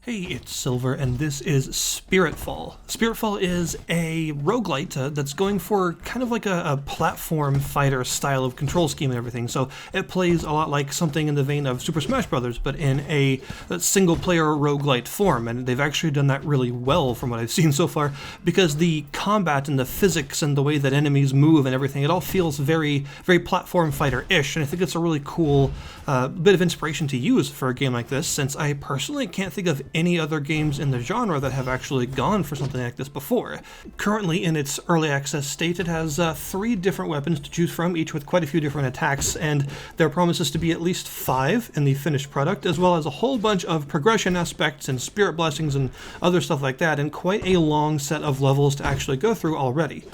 Hey, it's Silver, and this is Spiritfall. Spiritfall is a roguelite that's going for kind of like a platform fighter style of control scheme and everything. So it plays a lot like something in the vein of Super Smash Bros., but in a single-player roguelite form. And they've actually done that really well from what I've seen so far, because the combat and the physics and the way that enemies move and everything, it all feels very, very platform fighter-ish. And I think it's a really cool bit of inspiration to use for a game like this, since I personally can't think of any other games in the genre that have actually gone for something like this before. Currently, in its early access state, it has 3 different weapons to choose from, each with quite a few different attacks, and there promises to be at least 5 in the finished product, as well as a whole bunch of progression aspects and spirit blessings and other stuff like that, and quite a long set of levels to actually go through already.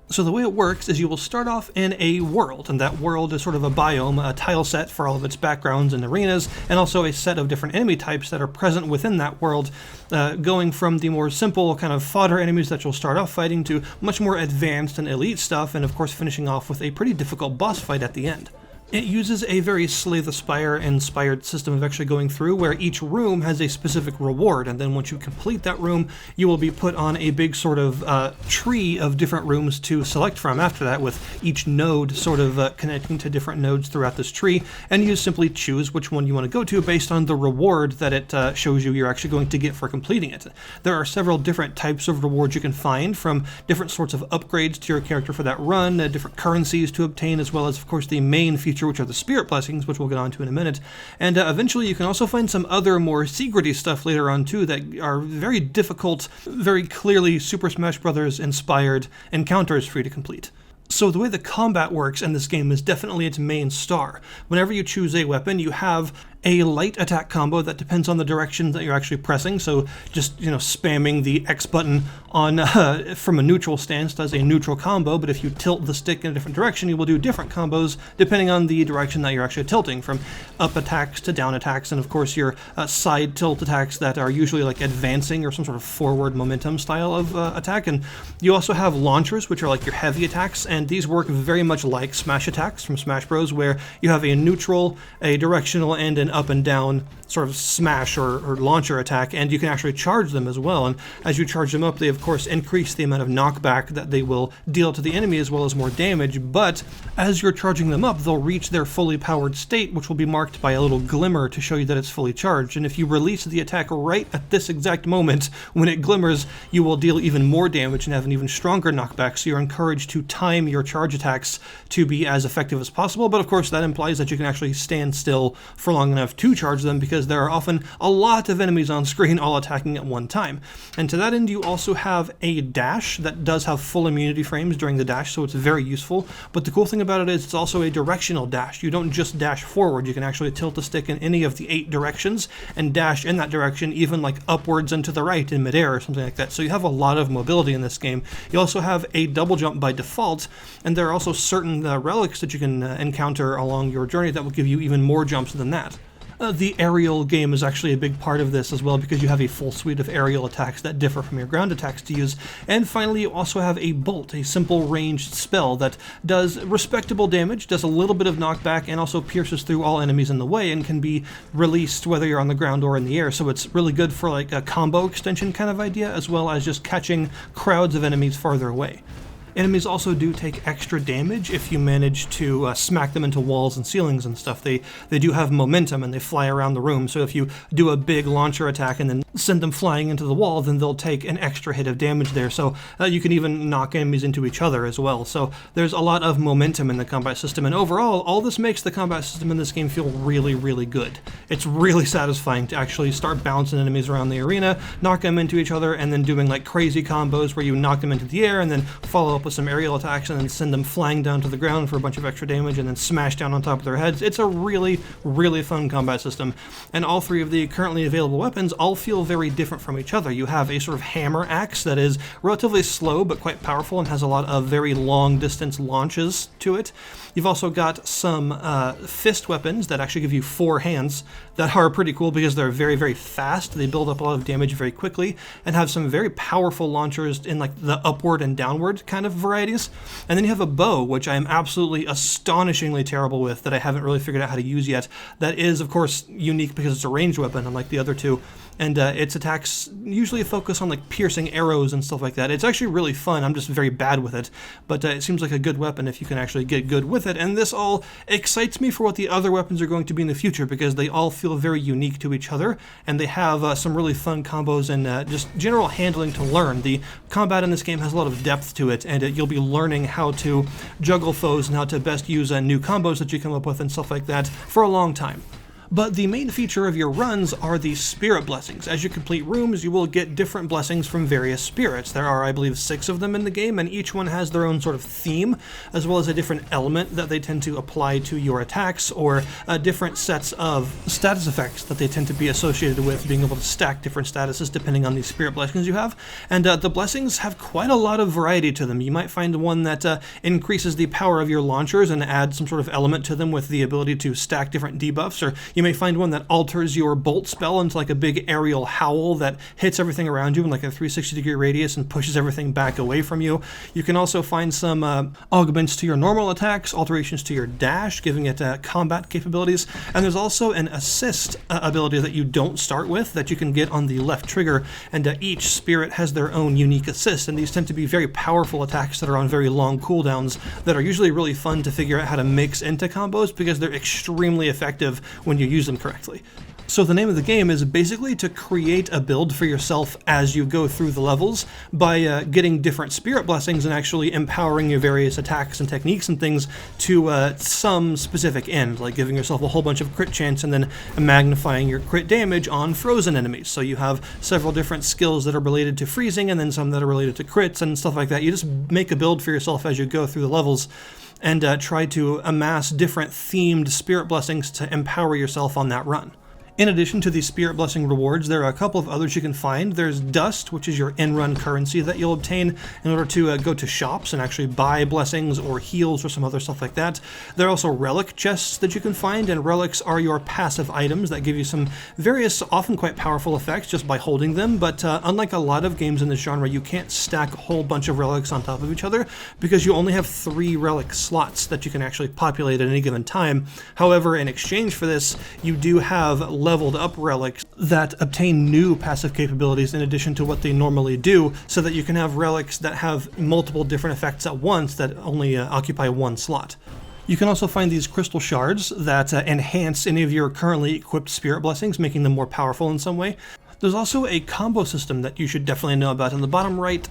So the way it works is you will start off in a world, and that world is sort of a biome, a tile set for all of its backgrounds and arenas, and also a set of different enemy types that are present within that world, going from the more simple kind of fodder enemies that you'll start off fighting to much more advanced and elite stuff, and of course finishing off with a pretty difficult boss fight at the end. It uses a very Slay the Spire inspired system of actually going through, where each room has a specific reward, and then once you complete that room, you will be put on a big sort of tree of different rooms to select from after that, with each node sort of connecting to different nodes throughout this tree, and you simply choose which one you want to go to based on the reward that it shows you you're actually going to get for completing it. There are several different types of rewards you can find, from different sorts of upgrades to your character for that run, different currencies to obtain, as well as, of course, the main feature, which are the spirit blessings, which we'll get onto in a minute. And eventually you can also find some other more secrety stuff later on too that are very difficult, very clearly Super Smash Bros. Inspired encounters for you to complete. So the way the combat works in this game is definitely its main star. Whenever you choose a weapon, you have a light attack combo that depends on the direction that you're actually pressing. So just, spamming the X button on from a neutral stance does a neutral combo, but if you tilt the stick in a different direction, you will do different combos depending on the direction that you're actually tilting, from up attacks to down attacks, and of course your side tilt attacks that are usually like advancing or some sort of forward momentum style of attack. And you also have launchers, which are like your heavy attacks, and these work very much like smash attacks from Smash Bros., where you have a neutral, a directional, and an up and down sort of smash or launcher attack, and you can actually charge them as well. And as you charge them up, they of course increase the amount of knockback that they will deal to the enemy, as well as more damage. But as you're charging them up, they'll reach their fully powered state, which will be marked by a little glimmer to show you that it's fully charged. And if you release the attack right at this exact moment when it glimmers, you will deal even more damage and have an even stronger knockback. So you're encouraged to time your charge attacks to be as effective as possible, but of course that implies that you can actually stand still for long enough to charge them, because there are often a lot of enemies on screen all attacking at one time. And to that end, you also have a dash that does have full immunity frames during the dash, so it's very useful. But the cool thing about it is it's also a directional dash. You don't just dash forward, you can actually tilt the stick in any of the 8 directions and dash in that direction, even like upwards and to the right in midair or something like that. So you have a lot of mobility in this game. You also have a double jump by default, and there are also certain relics that you can encounter along your journey that will give you even more jumps than that. The aerial game is actually a big part of this as well, because you have a full suite of aerial attacks that differ from your ground attacks to use. And finally, you also have a bolt, a simple ranged spell that does respectable damage, does a little bit of knockback, and also pierces through all enemies in the way and can be released whether you're on the ground or in the air. So it's really good for like a combo extension kind of idea, as well as just catching crowds of enemies farther away. Enemies also do take extra damage if you manage to smack them into walls and ceilings and stuff. They do have momentum and they fly around the room, so if you do a big launcher attack and then send them flying into the wall, then they'll take an extra hit of damage there. So you can even knock enemies into each other as well. So there's a lot of momentum in the combat system, and overall, all this makes the combat system in this game feel really, really good. It's really satisfying to actually start bouncing enemies around the arena, knock them into each other, and then doing like crazy combos where you knock them into the air and then follow up with some aerial attacks and then send them flying down to the ground for a bunch of extra damage and then smash down on top of their heads. It's a really, really fun combat system, and all 3 of the currently available weapons all feel very different from each other. You have a sort of hammer axe that is relatively slow but quite powerful and has a lot of very long distance launches to it. You've also got some fist weapons that actually give you 4 hands that are pretty cool because they're very, very fast. They build up a lot of damage very quickly and have some very powerful launchers in like the upward and downward kind of varieties. And then you have a bow, which I am absolutely astonishingly terrible with, that I haven't really figured out how to use yet. That is, of course, unique because it's a ranged weapon, unlike the other 2. and its attacks usually focus on like piercing arrows and stuff like that. It's actually really fun. I'm just very bad with it, but it seems like a good weapon if you can actually get good with it, and this all excites me for what the other weapons are going to be in the future, because they all feel very unique to each other, and they have some really fun combos and just general handling to learn. The combat in this game has a lot of depth to it, and you'll be learning how to juggle foes and how to best use new combos that you come up with and stuff like that for a long time. But the main feature of your runs are the spirit blessings. As you complete rooms, you will get different blessings from various spirits. There are, I believe, 6 of them in the game, and each one has their own sort of theme, as well as a different element that they tend to apply to your attacks, or different sets of status effects that they tend to be associated with, being able to stack different statuses depending on the spirit blessings you have. And the blessings have quite a lot of variety to them. You might find one that increases the power of your launchers and adds some sort of element to them with the ability to stack different debuffs, or you may find one that alters your bolt spell into like a big aerial howl that hits everything around you in like a 360-degree radius and pushes everything back away from you. You can also find some augments to your normal attacks, alterations to your dash, giving it combat capabilities, and there's also an assist ability that you don't start with that you can get on the left trigger, and each spirit has their own unique assist, and these tend to be very powerful attacks that are on very long cooldowns that are usually really fun to figure out how to mix into combos, because they're extremely effective when you use them correctly. So the name of the game is basically to create a build for yourself as you go through the levels by getting different spirit blessings and actually empowering your various attacks and techniques and things to some specific end, like giving yourself a whole bunch of crit chance and then magnifying your crit damage on frozen enemies. So you have several different skills that are related to freezing and then some that are related to crits and stuff like that. You just make a build for yourself as you go through the levels and try to amass different themed spirit blessings to empower yourself on that run. In addition to the Spirit Blessing rewards, there are a couple of others you can find. There's Dust, which is your in-run currency that you'll obtain in order to go to shops and actually buy blessings or heals or some other stuff like that. There are also relic chests that you can find, and relics are your passive items that give you some various, often quite powerful effects just by holding them, but unlike a lot of games in this genre, you can't stack a whole bunch of relics on top of each other because you only have 3 relic slots that you can actually populate at any given time. However, in exchange for this, you do have leveled up relics that obtain new passive capabilities in addition to what they normally do, so that you can have relics that have multiple different effects at once that only occupy 1 slot. You can also find these crystal shards that enhance any of your currently equipped spirit blessings, making them more powerful in some way. There's also a combo system that you should definitely know about. In the bottom right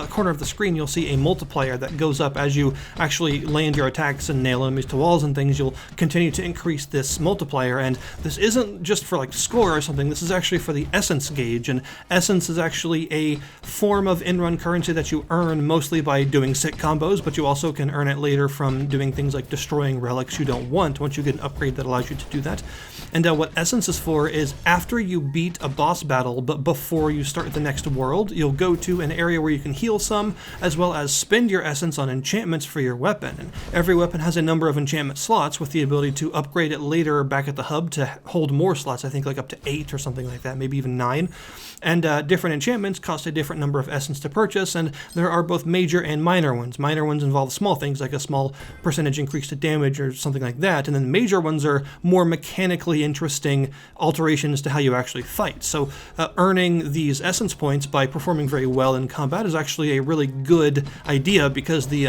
corner of the screen, you'll see a multiplier that goes up as you actually land your attacks and nail enemies to walls and things. You'll continue to increase this multiplier, and this isn't just for like score or something. This is actually for the essence gauge, and essence is actually a form of in-run currency that you earn mostly by doing sick combos, but you also can earn it later from doing things like destroying relics you don't want once you get an upgrade that allows you to do that. And what essence is for is after you beat a boss battle, but before you start the next world, you'll go to an area where you can heal some, as well as spend your essence on enchantments for your weapon. And every weapon has a number of enchantment slots with the ability to upgrade it later back at the hub to hold more slots, I think like up to 8 or something like that, maybe even 9. And different enchantments cost a different number of essence to purchase, and there are both major and minor ones. Minor ones involve small things like a small percentage increase to damage or something like that, and then major ones are more mechanically interesting alterations to how you actually fight. So earning these essence points by performing very well in combat is actually a really good idea, because the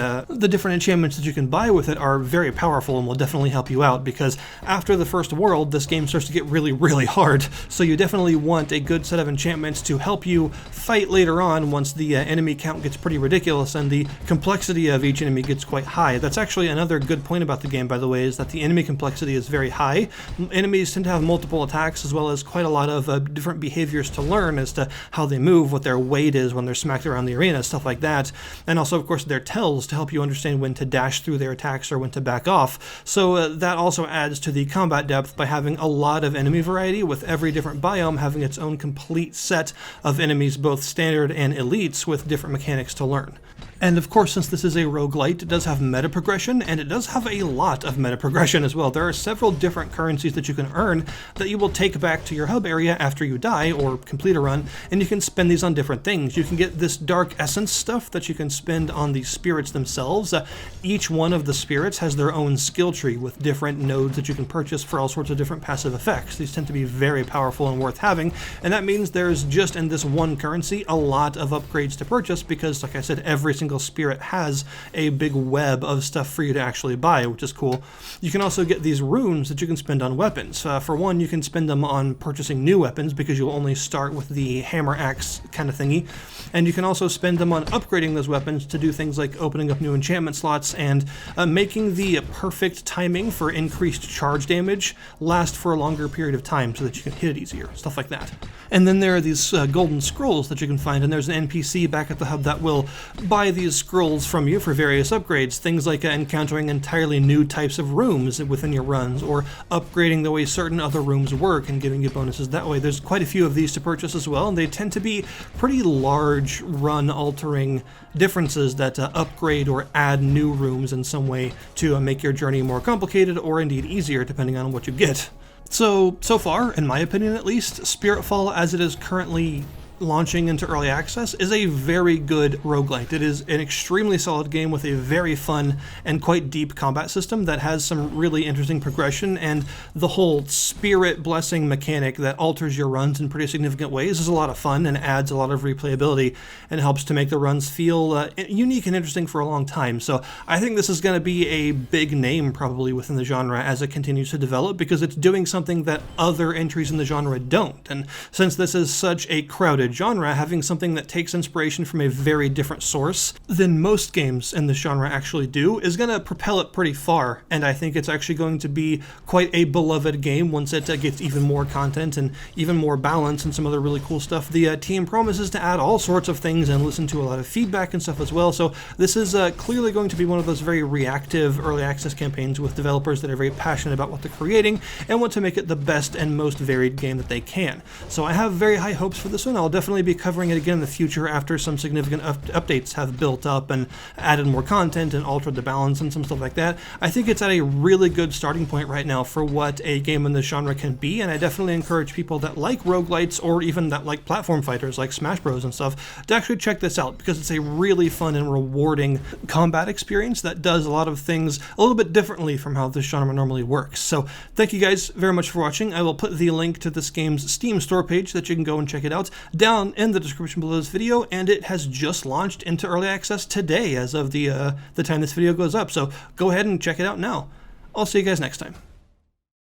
different enchantments that you can buy with it are very powerful and will definitely help you out, because after the first world, this game starts to get really, really hard. So you definitely want a good set of enchantments to help you fight later on once the enemy count gets pretty ridiculous and the complexity of each enemy gets quite high. That's actually another good point about the game, by the way, is that the enemy complexity is very high. Enemies tend to have multiple attacks as well as quite a lot of different behaviors to learn as to how they move, what their weight is when they're smacked around the arena, stuff like that. And also, of course, their tells to help you understand when to dash through their attacks or when to back off. So that also adds to the combat depth by having a lot of enemy variety, with every different biome having its own complete set of enemies, both standard and elites, with different mechanics to learn. And of course, since this is a roguelite, it does have meta progression, and it does have a lot of meta progression as well. There are several different currencies that you can earn that you will take back to your hub area after you die or complete a run, and you can spend these on different things. You can get this dark essence stuff that you can spend on the spirits themselves. Each one of the spirits has their own skill tree with different nodes that you can purchase for all sorts of different passive effects. These tend to be very powerful and worth having, and that means there's just in this one currency a lot of upgrades to purchase because, like I said, every single spirit has a big web of stuff for you to actually buy, which is cool. You can also get these runes that you can spend on weapons. For one, you can spend them on purchasing new weapons because you'll only start with the hammer axe kind of thingy, and you can also spend them on upgrading those weapons to do things like opening up new enchantment slots and making the perfect timing for increased charge damage last for a longer period of time so that you can hit it easier, stuff like that. And then there are these golden scrolls that you can find, and there's an NPC back at the hub that will buy these scrolls from you for various upgrades, things like encountering entirely new types of rooms within your runs, or upgrading the way certain other rooms work and giving you bonuses that way. There's quite a few of these to purchase as well, and they tend to be pretty large run-altering differences that upgrade or add new rooms in some way to make your journey more complicated or indeed easier depending on what you get. So far, in my opinion at least, Spiritfall as it is currently launching into early access is a very good roguelite. It is an extremely solid game with a very fun and quite deep combat system that has some really interesting progression, and the whole spirit blessing mechanic that alters your runs in pretty significant ways is a lot of fun and adds a lot of replayability and helps to make the runs feel unique and interesting for a long time. So I think this is going to be a big name probably within the genre as it continues to develop, because it's doing something that other entries in the genre don't. And since this is such a crowded genre, having something that takes inspiration from a very different source than most games in this genre actually do is going to propel it pretty far, and I think it's actually going to be quite a beloved game once it gets even more content and even more balance and some other really cool stuff. The team promises to add all sorts of things and listen to a lot of feedback and stuff as well, so this is clearly going to be one of those very reactive early access campaigns with developers that are very passionate about what they're creating and want to make it the best and most varied game that they can. So I have very high hopes for this one. I'll definitely be covering it again in the future after some significant updates have built up and added more content and altered the balance and some stuff like that. I think it's at a really good starting point right now for what a game in this genre can be, and I definitely encourage people that like roguelites or even that like platform fighters like Smash Bros and stuff to actually check this out, because it's a really fun and rewarding combat experience that does a lot of things a little bit differently from how this genre normally works. So thank you guys very much for watching. I will put the link to this game's Steam store page that you can go and check it out down in the description below this video, and it has just launched into early access today as of the time this video goes up, so go ahead and check it out now. I'll see you guys next time.